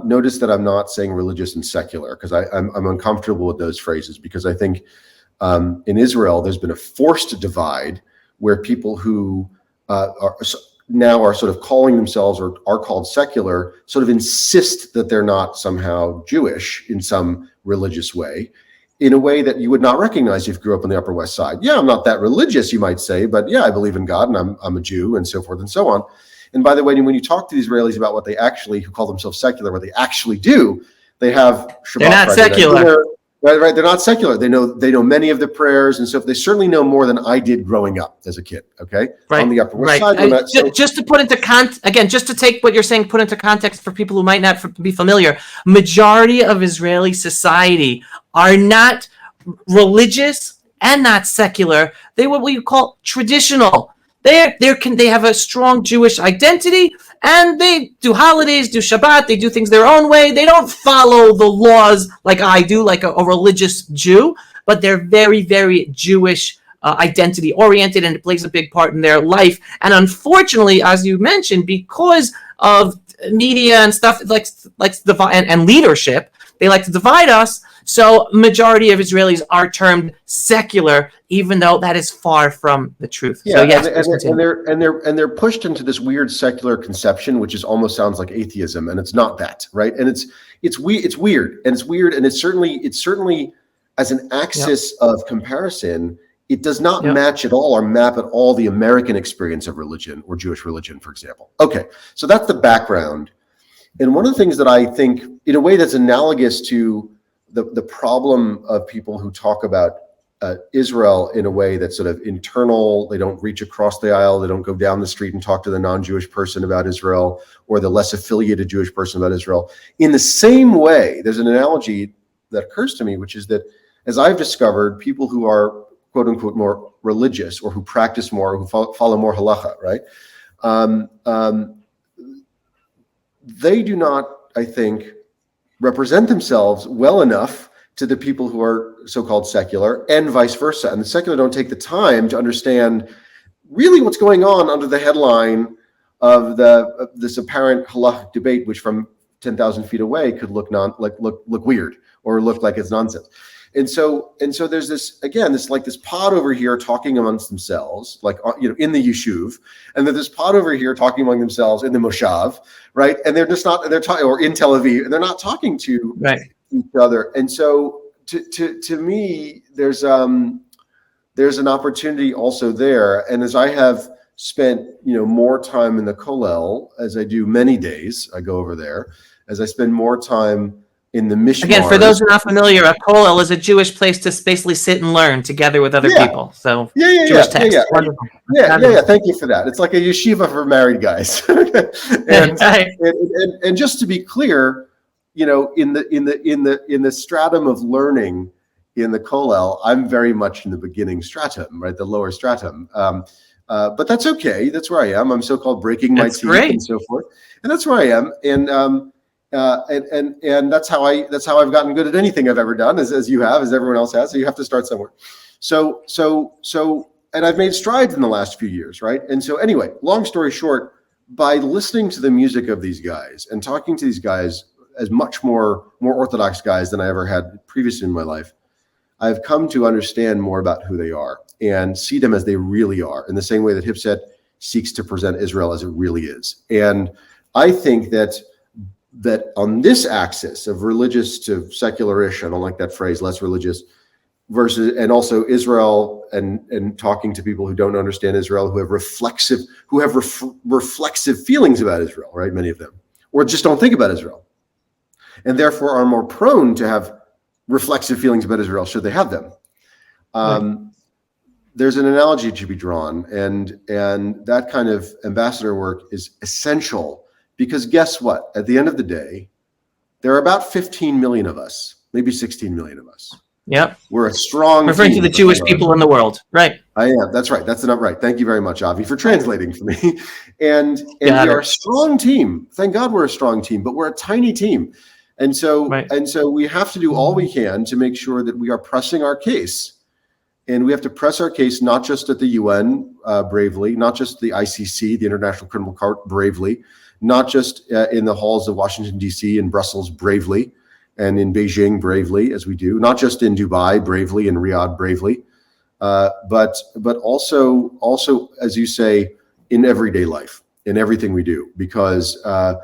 notice that I'm not saying religious and secular, because I'm uncomfortable with those phrases, because I think in Israel there's been a forced divide where people who are sort of calling themselves or are called secular sort of insist that they're not somehow Jewish in some religious way, in a way that you would not recognize if you grew up on the Upper West Side. Yeah, I'm not that religious, you might say, but yeah, I believe in God, and I'm a Jew, and so forth and so on. And by the way, when you talk to the Israelis about what they actually, who call themselves secular, what they actually do, they have Shabbat. They're not secular. Right. They're not secular. They know many of the prayers, and so they certainly know more than I did growing up as a kid. Okay, right. On the Upper West Side. Just to put into just to take what you're saying, put into context for people who might not be familiar. Majority of Israeli society are not religious and not secular. They what we call traditional. They have a strong Jewish identity, and they do holidays, do Shabbat, they do things their own way. They don't follow the laws like I do, like a religious Jew, but they're very, very Jewish identity oriented, and it plays a big part in their life. And unfortunately, as you mentioned, because of media and stuff, and leadership, they like to divide us. So majority of Israelis are termed secular, even though that is far from the truth. Yeah, So yes, and they're pushed into this weird secular conception, which is almost sounds like atheism, and it's not that, right? And it's weird, and it's certainly as an axis of comparison, it does not match at all or map at all the American experience of religion or Jewish religion, for example. Okay, so that's the background. And one of the things that I think, in a way that's analogous to the problem of people who talk about Israel in a way that's sort of internal, they don't reach across the aisle, they don't go down the street and talk to the non-Jewish person about Israel or the less affiliated Jewish person about Israel. In the same way, there's an analogy that occurs to me, which is that, as I've discovered, people who are quote unquote more religious or who practice more, who follow more halacha, right? They do not, I think, represent themselves well enough to the people who are so-called secular, and vice versa. And the secular don't take the time to understand really what's going on under the headline of this apparent halachic debate, which from 10,000 feet away could look weird or look like it's nonsense. And so there's this pod over here talking amongst themselves, in the yeshuv, and there's this pod over here talking among themselves in the moshav, right? And they're just not, or in Tel Aviv, and they're not talking to each other. And so to me, there's an opportunity also there. And as I have spent, more time in the kollel, as I do many days, I go over there, as I spend more time in the mishmar. Again, for those who are not familiar, a kollel is a Jewish place to basically sit and learn together with other people. So Jewish text. Yeah. Thank you for that. It's like a yeshiva for married guys. and just to be clear, in the stratum of learning in the kollel, I'm very much in the beginning stratum, right, the lower stratum. But that's okay. That's where I am. I'm so-called breaking my teeth and so forth, and that's where I am. And that's how I've gotten good at anything I've ever done, as you have, as everyone else has. So you have to start somewhere. So and I've made strides in the last few years, right? And so anyway, long story short, by listening to the music of these guys and talking to these guys as much more orthodox guys than I ever had previously in my life, I've come to understand more about who they are and see them as they really are, in the same way that Hipset seeks to present Israel as it really is. And I think that on this axis of religious to secularish, I don't like that phrase, less religious, versus, and also Israel and talking to people who don't understand Israel, who have reflexive feelings about Israel, right? Many of them, or just don't think about Israel, and therefore are more prone to have reflexive feelings about Israel should they have them. There's an analogy to be drawn, and that kind of ambassador work is essential. Because guess what? At the end of the day, there are about 15 million of us, maybe 16 million of us. Yep. We're a strong referring to the Jewish people in the world, right? I am. That's right. That's not right. Thank you very much, Avi, for translating for me. And we are a strong team. Thank God we're a strong team, but we're a tiny team. And so we have to do all we can to make sure that we are pressing our case. And we have to press our case not just at the UN bravely, not just the ICC, the International Criminal Court bravely, not just in the halls of Washington, D.C. and Brussels bravely, and in Beijing bravely, as we do, not just in Dubai bravely and Riyadh bravely, but also, as you say, in everyday life, in everything we do, because I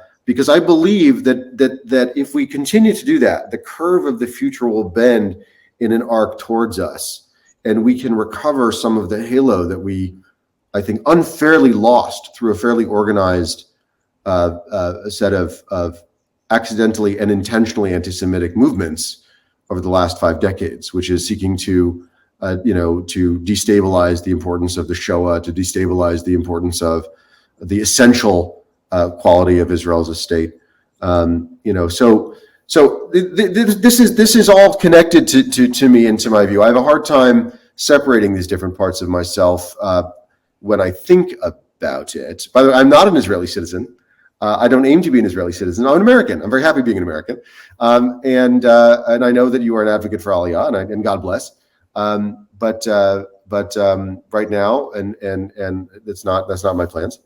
believe that if we continue to do that, the curve of the future will bend in an arc towards us, and we can recover some of the halo that we, I think, unfairly lost through a fairly organized a set of accidentally and intentionally anti-Semitic movements over the last 5 decades, which is seeking to destabilize the importance of the Shoah, to destabilize the importance of the essential quality of Israel as a state. So this is all connected to me and to my view. I have a hard time separating these different parts of myself when I think about it. By the way, I'm not an Israeli citizen. I don't aim to be an Israeli citizen. I'm an American. I'm very happy being an American. And I know that you are an advocate for Aliyah, and God bless. But right now, and that's not my plans.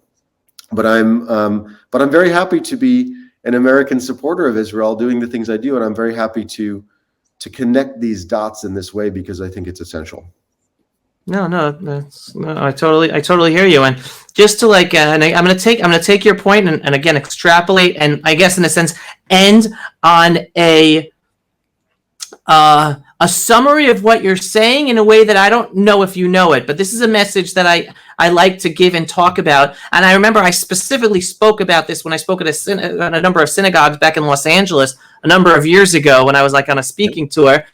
But I'm very happy to be an American supporter of Israel, doing the things I do, and I'm very happy to to connect these dots in this way because I think it's essential. No, I totally hear you. And just to and I'm gonna take your point and again extrapolate and I guess in a sense end on a summary of what you're saying in a way that I don't know if you know it, but this is a message that I like to give and talk about. And I remember I specifically spoke about this when I spoke at a number of synagogues back in Los Angeles a number of years ago when I was on a speaking tour.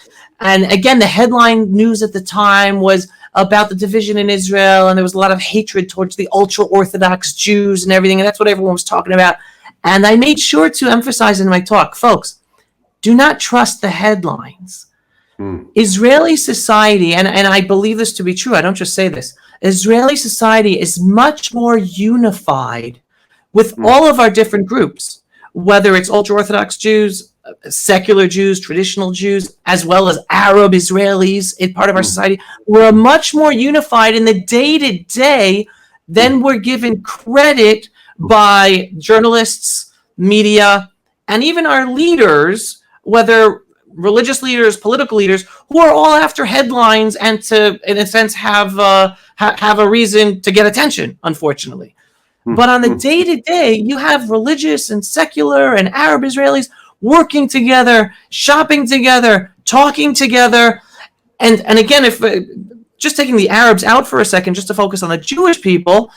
And again, the headline news at the time was about the division in Israel, and there was a lot of hatred towards the ultra-Orthodox Jews and everything, and that's what everyone was talking about. And I made sure to emphasize in my talk, folks, do not trust the headlines. Israeli society, and I believe this to be true, I don't just say this, Israeli society is much more unified with all of our different groups, whether it's ultra-Orthodox Jews, secular Jews, traditional Jews, as well as Arab Israelis in part of our society. We're much more unified in the day-to-day than we're given credit by journalists, media, and even our leaders, whether religious leaders, political leaders, who are all after headlines and to, in a sense, have a reason to get attention, unfortunately. But on the day-to-day, you have religious and secular and Arab Israelis working together, shopping together, talking together. And again, if just taking the Arabs out for a second, just to focus on the Jewish people,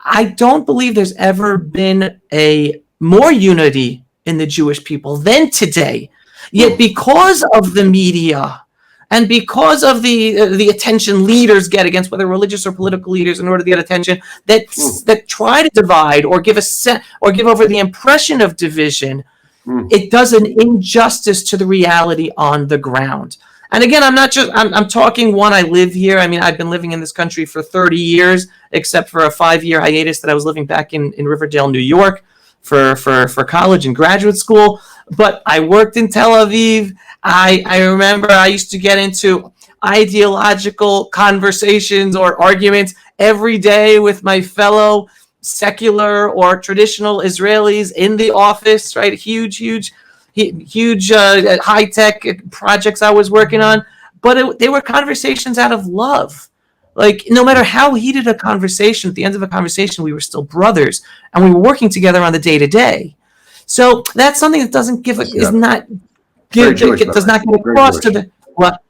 I don't believe there's ever been a more unity in the Jewish people than today. Yet because of the media and because of the attention leaders get against whether religious or political leaders in order to get attention that try to divide or give over the impression of division, it does an injustice to the reality on the ground. And again, I'm talking one, I live here. I mean, I've been living in this country for 30 years, except for a 5-year hiatus that I was living back in Riverdale, New York for college and graduate school. But I worked in Tel Aviv. I remember I used to get into ideological conversations or arguments every day with my fellow secular or traditional Israelis in the office, right? Huge high-tech projects I was working on. But they were conversations out of love. Like, no matter how heated a conversation, at the end of a conversation, we were still brothers, and we were working together on the day-to-day. So that's something that does not get across to the what?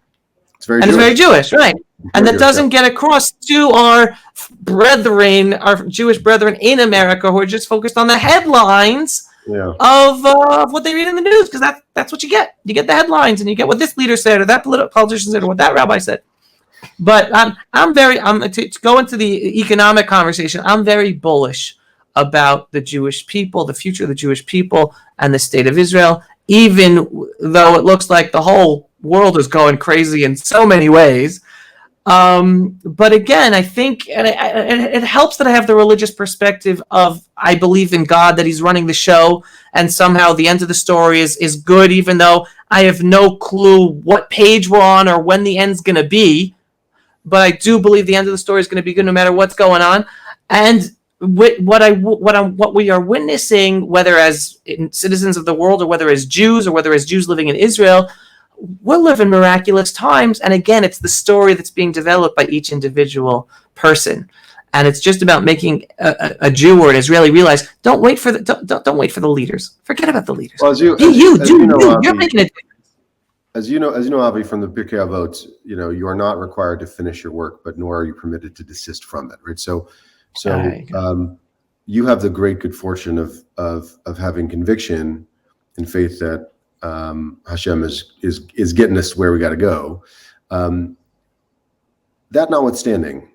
It's very Jewish, right? And that doesn't get across to our brethren, our Jewish brethren in America, who are just focused on the headlines of what they read in the news, because that's what you get. You get the headlines, and you get what this leader said, or that politician said, or what that rabbi said. But to go into the economic conversation, I'm very bullish about the Jewish people, the future of the Jewish people, and the state of Israel, even though it looks like the whole world is going crazy in so many ways. But again, I think it helps that I have the religious perspective of I believe in God, that he's running the show, and somehow the end of the story is good, even though I have no clue what page we're on or when the end's going to be. But I do believe the end of the story is going to be good no matter what's going on. And what we are witnessing, whether as citizens of the world or whether as Jews or whether as Jews living in Israel, we're living miraculous times. And again, it's the story that's being developed by each individual person. And it's just about making a Jew or an Israeli realize, don't wait for the leaders. Forget about the leaders. Well, you're making it. As you know, Avi, from the Pirkei Avot, you are not required to finish your work, but nor are you permitted to desist from it, right? So you have the great good fortune of having conviction and faith that Hashem is getting us where we got to go. That notwithstanding,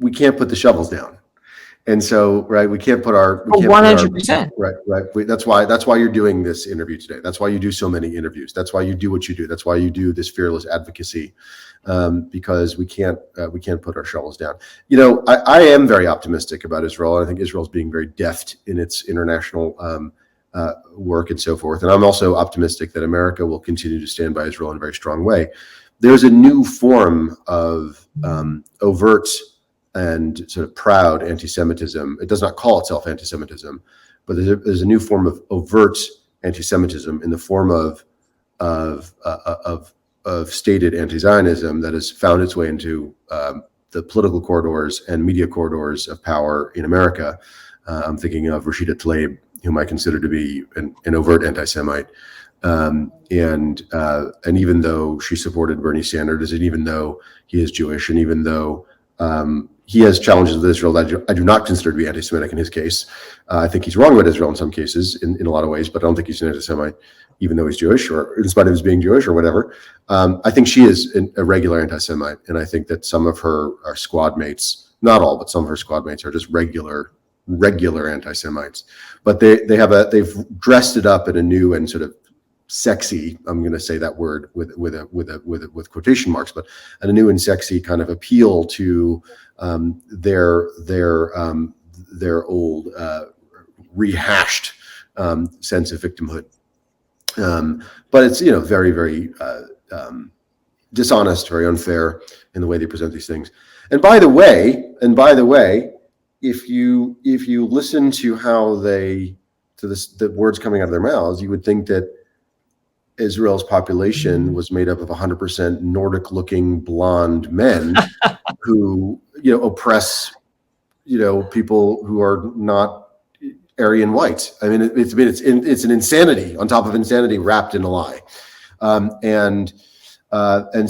we can't put the shovels down, and so we can't put our 100%. Right. That's why you're doing this interview today. That's why you do so many interviews. That's why you do what you do. That's why you do this fearless advocacy, because we can't put our shovels down. I am very optimistic about Israel, and I think Israel is being very deft in its international work and so forth. And I'm also optimistic that America will continue to stand by Israel in a very strong way. There's a new form of overt and sort of proud anti-Semitism. It does not call itself anti-Semitism, but there's a new form of overt anti-Semitism in the form of of stated anti-Zionism that has found its way into the political corridors and media corridors of power in America. I'm thinking of Rashida Tlaib, whom I consider to be an overt anti-Semite. And even though she supported Bernie Sanders, and even though he is Jewish, and even though he has challenges with Israel that I do not consider to be anti-Semitic in his case. I think he's wrong about Israel in some cases, in a lot of ways, but I don't think he's an anti-Semite, even though he's Jewish, or in spite of his being Jewish or whatever. I think she is a regular anti-Semite, and I think that some of her squad mates, not all, but some of her squad mates are just regular anti-Semites. But they've dressed it up in a new and sort of sexy, I'm going to say that word with quotation marks, but a new and sexy kind of appeal to their old rehashed sense of victimhood. But it's very, very dishonest, very unfair in the way they present these things. And by the way, if you listen to how the words coming out of their mouths, you would think that Israel's population was made up of 100% Nordic-looking blonde men who, oppress, people who are not Aryan white. I mean, it's an insanity on top of insanity wrapped in a lie, and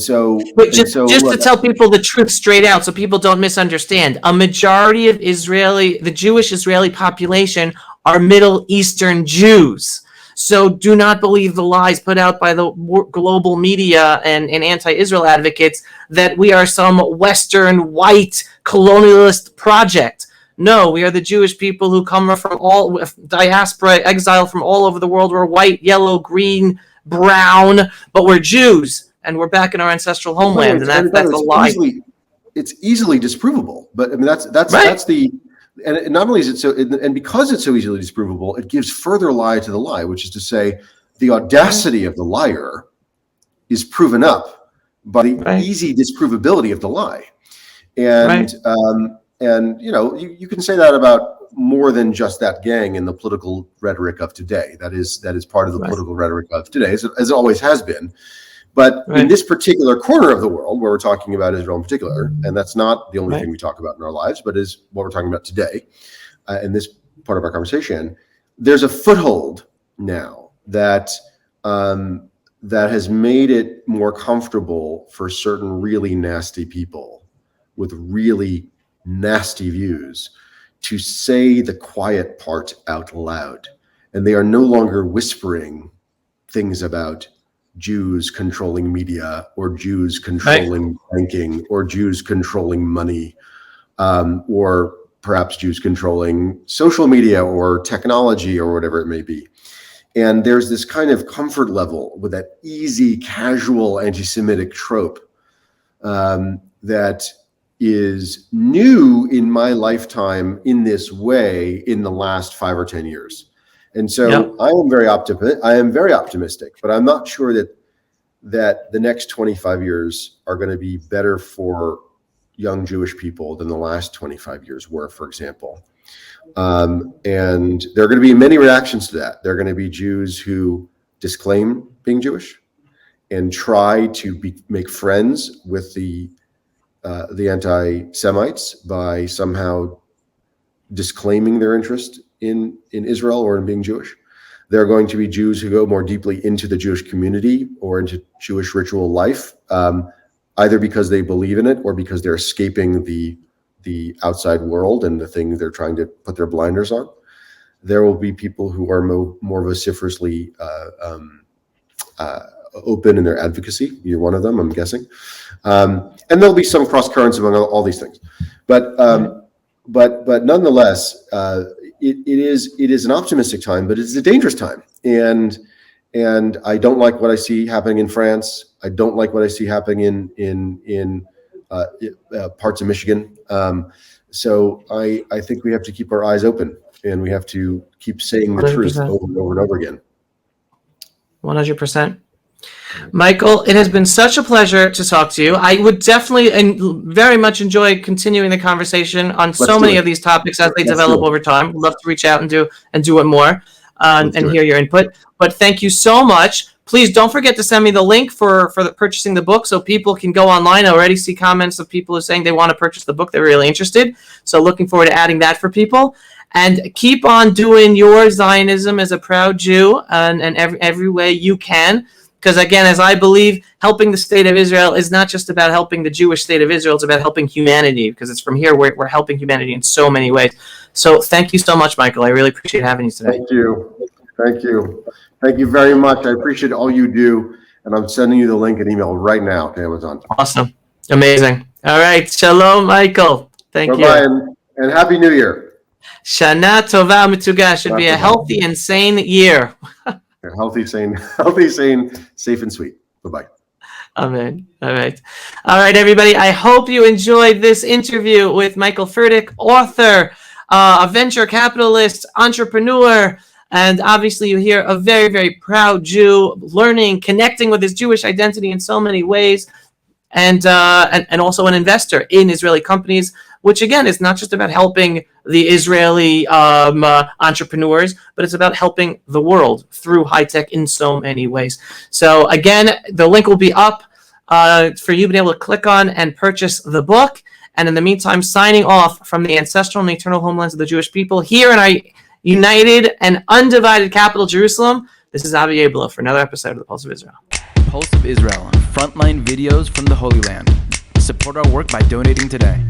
so. But just to tell people the truth straight out, so people don't misunderstand, a majority of the Jewish Israeli population are Middle Eastern Jews. So do not believe the lies put out by the global media and anti-Israel advocates that we are some Western white colonialist project. No, we are the Jewish people who come from all diaspora, exile from all over the world. We're white, yellow, green, brown, but we're Jews, and we're back in our ancestral homeland, and that's a lie. It's easily disprovable, but I mean that's right. That's the. And not only is it so, and because it's so easily disprovable, it gives further lie to the lie, which is to say, the audacity of the liar is proven up by the easy disprovability of the lie. And you can say that about more than just that gang in the political rhetoric of today. That is part of the political rhetoric of today, as it always has been. But in this particular corner of the world, where we're talking about Israel in particular, and that's not the only thing we talk about in our lives, but is what we're talking about today, in this part of our conversation, there's a foothold now that has made it more comfortable for certain really nasty people with really nasty views to say the quiet part out loud. And they are no longer whispering things about Jews controlling media, or Jews controlling banking, or Jews controlling money, or perhaps Jews controlling social media or technology or whatever it may be. And there's this kind of comfort level with that easy, casual anti-Semitic trope that is new in my lifetime in this way in the last 5 or 10 years. And so I am very optimistic, but I'm not sure that the next 25 years are going to be better for young Jewish people than the last 25 years were, for example. And there are going to be many reactions to that. There are going to be Jews who disclaim being Jewish and try to make friends with the anti-Semites by somehow disclaiming their interest in Israel or in being Jewish. There are going to be Jews who go more deeply into the Jewish community or into Jewish ritual life, either because they believe in it or because they're escaping the outside world and the things they're trying to put their blinders on. There will be people who are more vociferously open in their advocacy. You're one of them, I'm guessing. And there'll be some cross currents among all these things. But nonetheless, it is an optimistic time, but it's a dangerous time. And I don't like what I see happening in France. I don't like what I see happening in parts of Michigan. So I think we have to keep our eyes open, and we have to keep saying the 100%. Truth over and over and over again. 100%. Michael, it has been such a pleasure to talk to you. I would definitely and very much enjoy continuing the conversation on so many of these topics as they develop over time. We'd love to reach out and do it more and hear your input. But thank you so much. please don't forget to send me the link for purchasing the book so people can go online. I already see comments of people who are saying they want to purchase the book. They're really interested. So looking forward to adding that for people. And keep on doing your Zionism as a proud Jew and every way you can. Because again, as I believe, helping the state of Israel is not just about helping the Jewish state of Israel. It's about helping humanity, because it's from here we're helping humanity in so many ways. So thank you so much, Michael. I really appreciate having you today. Thank you. Thank you. Thank you very much. I appreciate all you do. And I'm sending you the link and email right now to Amazon. Awesome. Amazing. All right. Shalom, Michael. Thank you. And Happy New Year. Shana Tova Mitsuga. Should be a healthy and sane year. Healthy, sane, safe and sweet. Bye-bye. Amen. All right. All right, everybody. I hope you enjoyed this interview with Michael Furtick, author, a venture capitalist, entrepreneur, and obviously you hear a very, very proud Jew, learning, connecting with his Jewish identity in so many ways, and also an investor in Israeli companies, which again is not just about helping the Israeli entrepreneurs, but it's about helping the world through high tech in so many ways. So again, the link will be up for you to be able to click on and purchase the book. And in the meantime, signing off from the ancestral and eternal homelands of the Jewish people here in our united and undivided capital, Jerusalem. This is Avi Ablo for another episode of the Pulse of Israel. Pulse of Israel, frontline videos from the Holy Land. Support our work by donating today.